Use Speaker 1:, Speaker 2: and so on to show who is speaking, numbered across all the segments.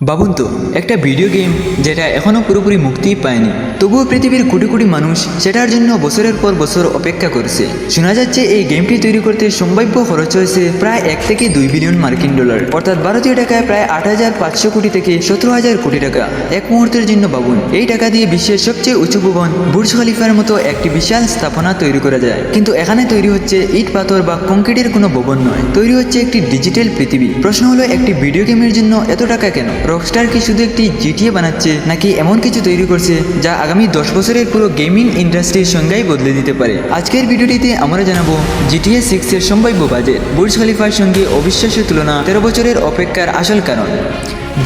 Speaker 1: ভাবুন তো, একটা ভিডিও গেম যেটা এখনও পুরোপুরি মুক্তিই পায়নি, তবুও পৃথিবীর কোটি কোটি মানুষ সেটার জন্য বছরের পর বছর অপেক্ষা করছে। শোনা যাচ্ছে এই গেমটি তৈরি করতে সম্ভাব্য খরচ হয়েছে প্রায় 1 থেকে 2 বিলিয়ন মার্কিন ডলার, অর্থাৎ ভারতীয় টাকায় প্রায় 8,500 কোটি থেকে 17,000 কোটি টাকা। এক মুহূর্তের জন্য ভাবুন, এই টাকা দিয়ে বিশ্বের সবচেয়ে উঁচু ভবন বুর্জ খলিফার মতো একটি বিশাল স্থাপনা তৈরি করা যায়। কিন্তু এখানে তৈরি হচ্ছে ইট পাথর বা কংক্রিটের কোনো ভবন নয়, তৈরি হচ্ছে একটি ডিজিটাল পৃথিবী। প্রশ্ন হলো, একটি ভিডিও গেমের জন্য এত টাকা কেন? রকস্টার কি শুধু একটি জিটিএ বানাচ্ছে, নাকি এমন কিছু তৈরি করছে যা আগামী 10 বছরের পুরো গেমিং ইন্ডাস্ট্রির সংজ্ঞাই বদলে দিতে পারে? আজকের ভিডিওটিতে আমরা জানাবো জিটিএ 6 এর সম্ভাব্য বাজেট, বুর্জ খলিফার সঙ্গে অবিশ্বাস্য তুলনা, 13 বছরের অপেক্ষার আসল কারণ।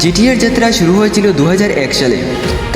Speaker 1: জিটিএর যাত্রা শুরু হয়েছিল 2001 সালে।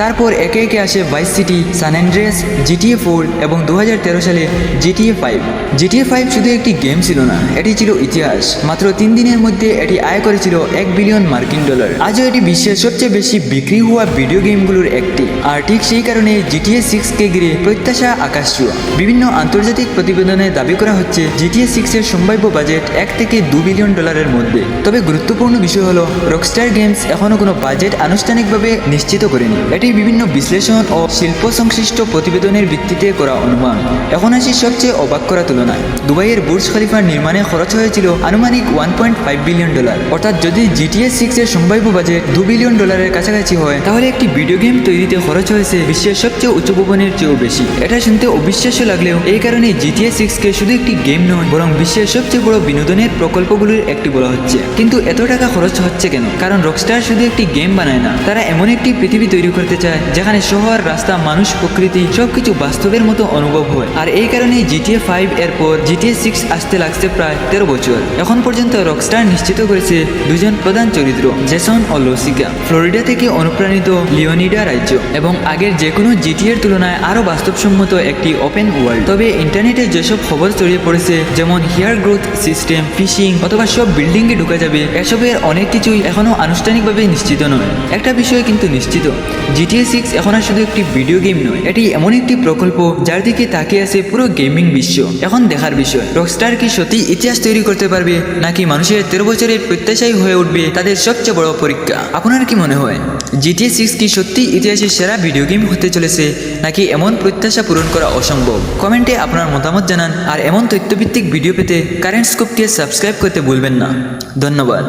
Speaker 1: তারপর একে একে আসে ভাইস সিটি, সান অ্যান্ড্রেয়াস, জিটিএ 4 এবং 2013 সালে জিটিএ 5। জিটিএ 5 শুধু একটি গেম ছিল না, এটি ছিল ইতিহাস। মাত্র 3 দিনের মধ্যে এটি আয় করেছিল 1 বিলিয়ন মার্কিন ডলার। আজও এটি বিশ্বের সবচেয়ে বেশি বিক্রি হওয়া ভিডিও গেমগুলোর একটি। আর ঠিক সেই কারণে জিটিএ 6 কে ঘিরে প্রত্যাশা আকাশ ছোঁয়া। বিভিন্ন আন্তর্জাতিক প্রতিবেদনে দাবি করা হচ্ছে জিটিএ 6 এর সম্ভাব্য বাজেট 1 থেকে 2 বিলিয়ন ডলারের মধ্যে। তবে গুরুত্বপূর্ণ বিষয় হলো, রকস্টার গেমস এখনো কোনো বাজেট আনুষ্ঠানিকভাবে নিশ্চিত করেনি। এটি বিভিন্ন বিশ্লেষণ ও শিল্প সংশ্লিষ্ট প্রতিবেদনের ভিত্তিতে করা অনুমান। এখন আসি সবচেয়ে অবাক করা তুলনায়। দুবাইয়ের বুর্জ খলিফার নির্মাণে খরচ হয়েছিল আনুমানিক 1.5 বিলিয়ন ডলার। অর্থাৎ যদি জিটিএ 6 এর সম্ভাব্য বাজেট 2 বিলিয়ন ডলারের কাছাকাছি হয়, তাহলে একটি ভিডিও গেম তৈরিতে খরচ হয়েছে বিশ্বের সবচেয়ে উঁচু ভবনের চেয়েও বেশি। এটা শুনতে অবিশ্বাস্য লাগলেও এই কারণে জিটিএ 6 কে শুধু একটি গেম নয়, বরং বিশ্বের সবচেয়ে বড় বিনোদনের প্রকল্পগুলির একটি বলা হচ্ছে। কিন্তু এত টাকা খরচ হচ্ছে কেন? কারণ রকস্টার শুধু একটি গেম বানায় না, তারা এমন একটি পৃথিবী তৈরি করতে চায় যেখানে শহর, রাস্তা, মানুষ, প্রকৃতি সবকিছু বাস্তবের মতো অনুভব হয়। আর এই কারণেই জিটিএ 5 এর পর জিটিএ 6 আসতে লাগছে প্রায় 13 বছর। এখন পর্যন্ত রকস্টার নিশ্চিত করেছে দুজন প্রধান চরিত্র, জেসন ও লসিকা, ফ্লোরিডা থেকে অনুপ্রাণিত লিওনিডা রাজ্য, এবং আগের যে কোনো জিটিএর তুলনায় আরও বাস্তবসম্মত একটি ওপেন ওয়ার্ল্ড। তবে ইন্টারনেটে যেসব খবর ছড়িয়ে পড়েছে, যেমন হেয়ার গ্রোথ সিস্টেম, ফিশিং অথবা সব বিল্ডিংয়ে ঢুকা যাবে, এসবের অনেক কিছুই এখনও আনুষ্ঠানিকভাবে নিশ্চিত নয়। একটা বিষয় কিন্তু নিশ্চিত, জিটিএ 6 এখন আর শুধু একটি ভিডিও গেম নয়, এটি এমন একটি প্রকল্প যার দিকে তাকিয়ে আছে পুরো গেমিং বিশ্ব। এখন দেখার বিষয়, রকস্টার কি সত্যি ইতিহাস তৈরি করতে পারবে, নাকি মানুষের 13 বছরের প্রত্যাশাই হয়ে উঠবে তাদের সবচেয়ে বড় পরীক্ষা? আপনার কি মনে হয়, জিটিএ 6 কি সত্যি ইতিহাসের সেরা ভিডিও গেম হতে চলেছে, নাকি এমন প্রত্যাশা পূরণ করা অসম্ভব? কমেন্টে আপনার মতামত জানান। আর এমন তথ্যভিত্তিক ভিডিও পেতে কারেন্ট স্কোপকে সাবস্ক্রাইব করতে ভুলবেন না। ধন্যবাদ।